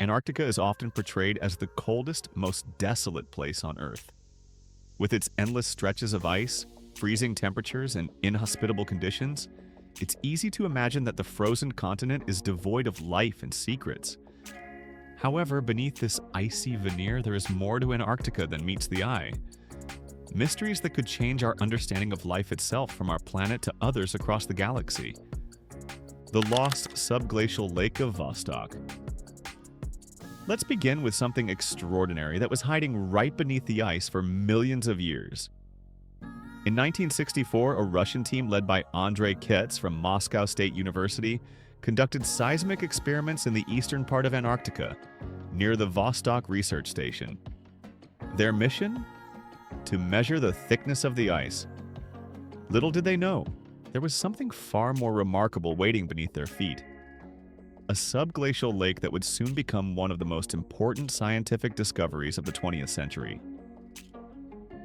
Antarctica is often portrayed as the coldest, most desolate place on Earth. With its endless stretches of ice, freezing temperatures, and inhospitable conditions, it's easy to imagine that the frozen continent is devoid of life and secrets. However, beneath this icy veneer, there is more to Antarctica than meets the eye. Mysteries that could change our understanding of life itself from our planet to others across the galaxy. The lost subglacial Lake of Vostok. Let's begin with something extraordinary that was hiding right beneath the ice for millions of years. In 1964, a Russian team led by Andrei Ketz from Moscow State University conducted seismic experiments in the eastern part of Antarctica, near the Vostok Research Station. Their mission? To measure the thickness of the ice. Little did they know, there was something far more remarkable waiting beneath their feet. A subglacial lake that would soon become one of the most important scientific discoveries of the 20th century.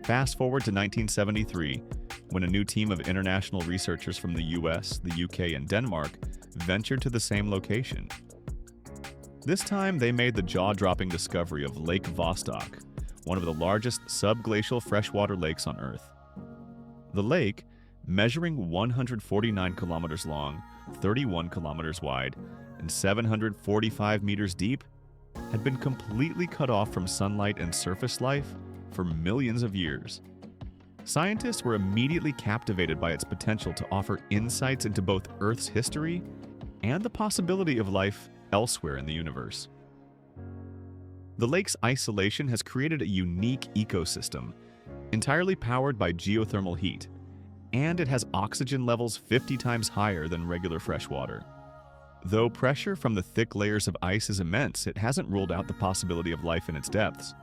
Fast forward to 1973, when a new team of international researchers from the US, the UK, and Denmark ventured to the same location. This time, they made the jaw-dropping discovery of Lake Vostok, one of the largest subglacial freshwater lakes on Earth. The lake, measuring 149 kilometers long, 31 kilometers wide, and 745 meters deep, had been completely cut off from sunlight and surface life for millions of years. Scientists were immediately captivated by its potential to offer insights into both Earth's history and the possibility of life elsewhere in the universe. The lake's isolation has created a unique ecosystem, entirely powered by geothermal heat, and it has oxygen levels 50 times higher than regular freshwater. Though pressure from the thick layers of ice is immense, it hasn't ruled out the possibility of life in its depths.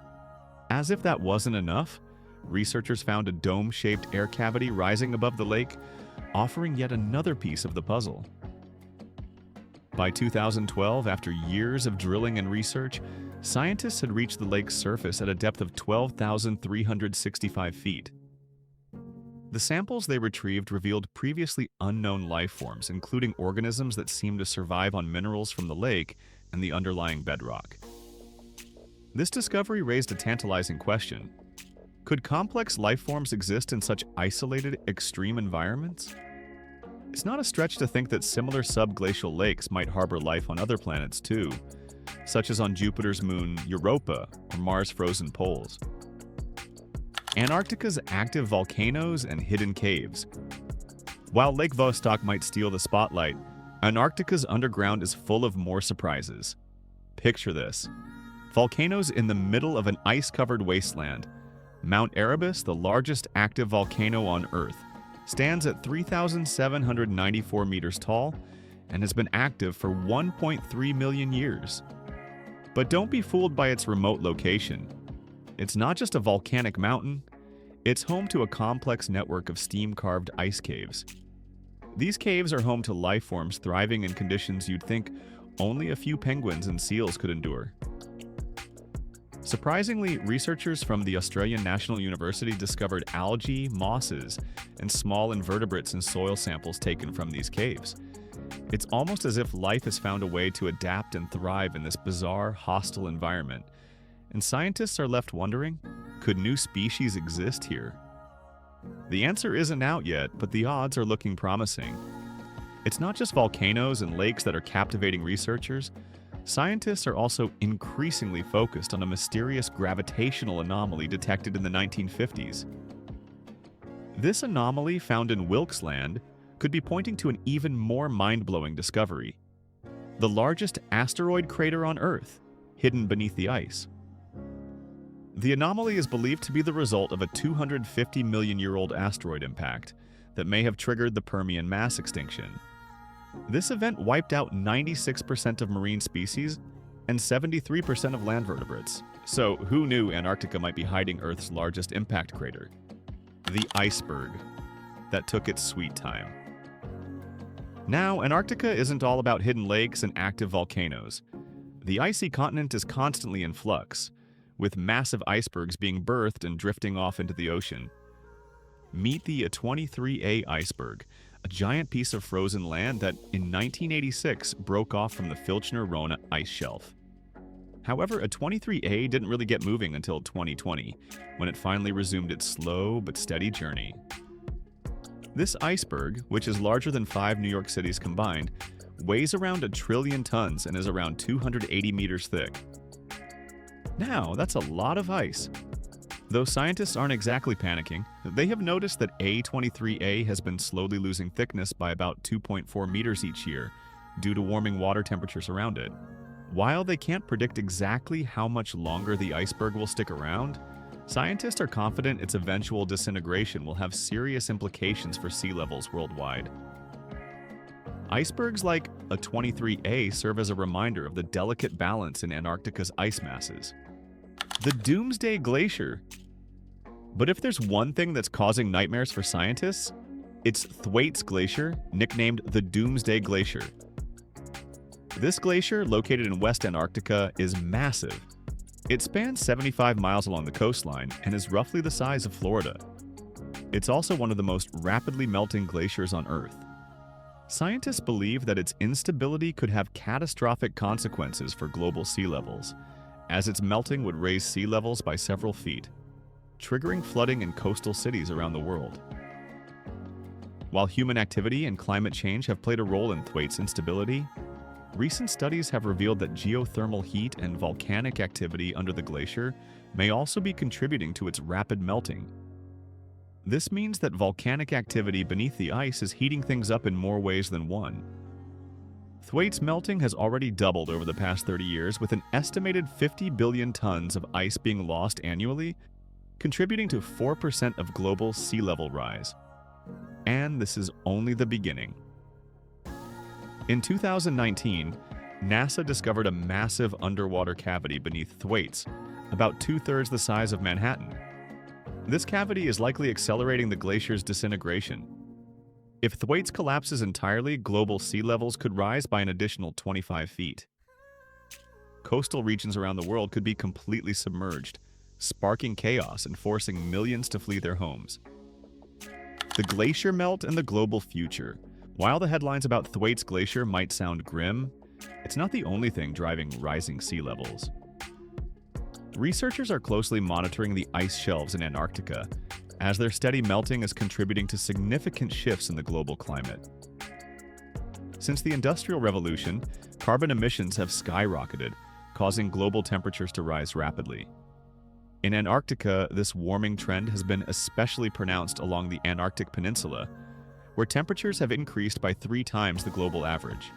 As if that wasn't enough, researchers found a dome-shaped air cavity rising above the lake, offering yet another piece of the puzzle. By 2012, after years of drilling and research, scientists had reached the lake's surface at a depth of 12,365 feet. The samples they retrieved revealed previously unknown life forms, including organisms that seem to survive on minerals from the lake and the underlying bedrock. This discovery raised a tantalizing question. Could complex life forms exist in such isolated, extreme environments? It's not a stretch to think that similar subglacial lakes might harbor life on other planets too, such as on Jupiter's moon Europa or Mars' frozen poles. Antarctica's active volcanoes and hidden caves. While Lake Vostok might steal the spotlight, Antarctica's underground is full of more surprises. Picture this. Volcanoes in the middle of an ice-covered wasteland. Mount Erebus, the largest active volcano on Earth, stands at 3,794 meters tall and has been active for 1.3 million years. But don't be fooled by its remote location. It's not just a volcanic mountain, it's home to a complex network of steam-carved ice caves. These caves are home to life forms thriving in conditions you'd think only a few penguins and seals could endure. Surprisingly, researchers from the Australian National University discovered algae, mosses, and small invertebrates in soil samples taken from these caves. It's almost as if life has found a way to adapt and thrive in this bizarre, hostile environment. And scientists are left wondering, could new species exist here? The answer isn't out yet, but the odds are looking promising. It's not just volcanoes and lakes that are captivating researchers. Scientists are also increasingly focused on a mysterious gravitational anomaly detected in the 1950s. This anomaly, found in Wilkes Land, could be pointing to an even more mind-blowing discovery: the largest asteroid crater on Earth, hidden beneath the ice. The anomaly is believed to be the result of a 250 million-year-old asteroid impact that may have triggered the Permian mass extinction. This event wiped out 96% of marine species and 73% of land vertebrates. So who knew Antarctica might be hiding Earth's largest impact crater? The iceberg that took its sweet time. Now, Antarctica isn't all about hidden lakes and active volcanoes. The icy continent is constantly in flux, with massive icebergs being birthed and drifting off into the ocean. Meet the 23A iceberg, a giant piece of frozen land that in 1986 broke off from the Filchner-Ronne ice shelf. However, a 23A didn't really get moving until 2020, when it finally resumed its slow but steady journey. This iceberg, which is larger than 5 New York cities combined, weighs around 1 trillion tons and is around 280 meters thick. Now, that's a lot of ice. Though scientists aren't exactly panicking, they have noticed that A23A has been slowly losing thickness by about 2.4 meters each year due to warming water temperatures around it. While they can't predict exactly how much longer the iceberg will stick around, scientists are confident its eventual disintegration will have serious implications for sea levels worldwide. Icebergs like a 23A serve as a reminder of the delicate balance in Antarctica's ice masses. The Doomsday Glacier. But if there's one thing that's causing nightmares for scientists, it's Thwaites Glacier, nicknamed the Doomsday Glacier. This glacier, located in West Antarctica, is massive. It spans 75 miles along the coastline and is roughly the size of Florida. It's also one of the most rapidly melting glaciers on Earth. Scientists believe that its instability could have catastrophic consequences for global sea levels, as its melting would raise sea levels by several feet, triggering flooding in coastal cities around the world. While human activity and climate change have played a role in Thwaites' instability, recent studies have revealed that geothermal heat and volcanic activity under the glacier may also be contributing to its rapid melting. This means that volcanic activity beneath the ice is heating things up in more ways than one. Thwaites' melting has already doubled over the past 30 years, with an estimated 50 billion tons of ice being lost annually, contributing to 4% of global sea level rise. And this is only the beginning. In 2019, NASA discovered a massive underwater cavity beneath Thwaites, about 2/3 the size of Manhattan. This cavity is likely accelerating the glacier's disintegration. If Thwaites collapses entirely, global sea levels could rise by an additional 25 feet. Coastal regions around the world could be completely submerged, sparking chaos and forcing millions to flee their homes. The glacier melt and the global future. While the headlines about Thwaites Glacier might sound grim, it's not the only thing driving rising sea levels. Researchers are closely monitoring the ice shelves in Antarctica, as their steady melting is contributing to significant shifts in the global climate. Since the Industrial Revolution, carbon emissions have skyrocketed, causing global temperatures to rise rapidly. In Antarctica, this warming trend has been especially pronounced along the Antarctic Peninsula, where temperatures have increased by 3 times the global average.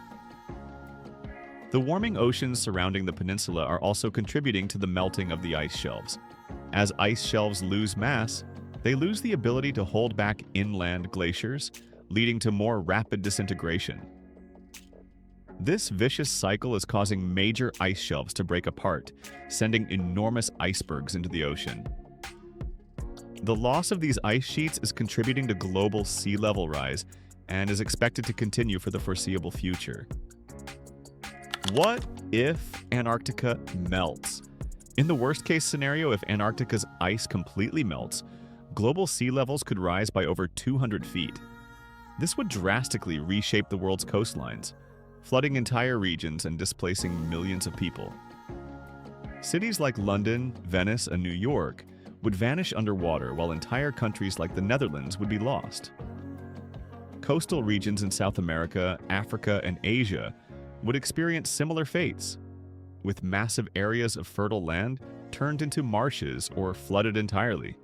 The warming oceans surrounding the peninsula are also contributing to the melting of the ice shelves. As ice shelves lose mass, they lose the ability to hold back inland glaciers, leading to more rapid disintegration. This vicious cycle is causing major ice shelves to break apart, sending enormous icebergs into the ocean. The loss of these ice sheets is contributing to global sea level rise and is expected to continue for the foreseeable future. What if Antarctica melts? In the worst-case scenario, if Antarctica's ice completely melts, global sea levels could rise by over 200 feet. This would drastically reshape the world's coastlines, flooding entire regions and displacing millions of people. Cities like London, Venice, and New York would vanish underwater, while entire countries like the Netherlands would be lost. Coastal regions in South America, Africa, and Asia would experience similar fates, with massive areas of fertile land turned into marshes or flooded entirely.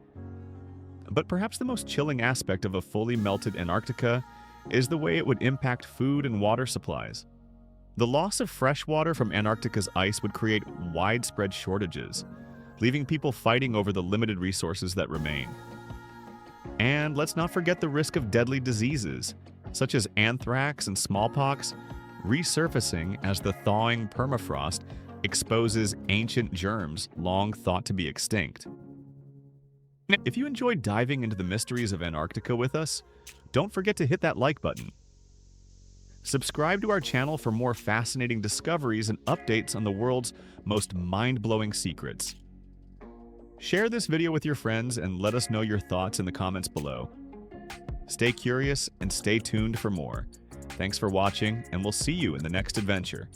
But perhaps the most chilling aspect of a fully melted Antarctica is the way it would impact food and water supplies. The loss of fresh water from Antarctica's ice would create widespread shortages, leaving people fighting over the limited resources that remain. And let's not forget the risk of deadly diseases, such as anthrax and smallpox, resurfacing as the thawing permafrost exposes ancient germs long thought to be extinct. If you enjoyed diving into the mysteries of Antarctica with us, don't forget to hit that like button. Subscribe to our channel for more fascinating discoveries and updates on the world's most mind-blowing secrets. Share this video with your friends and let us know your thoughts in the comments below. Stay curious and stay tuned for more. Thanks for watching, and we'll see you in the next adventure.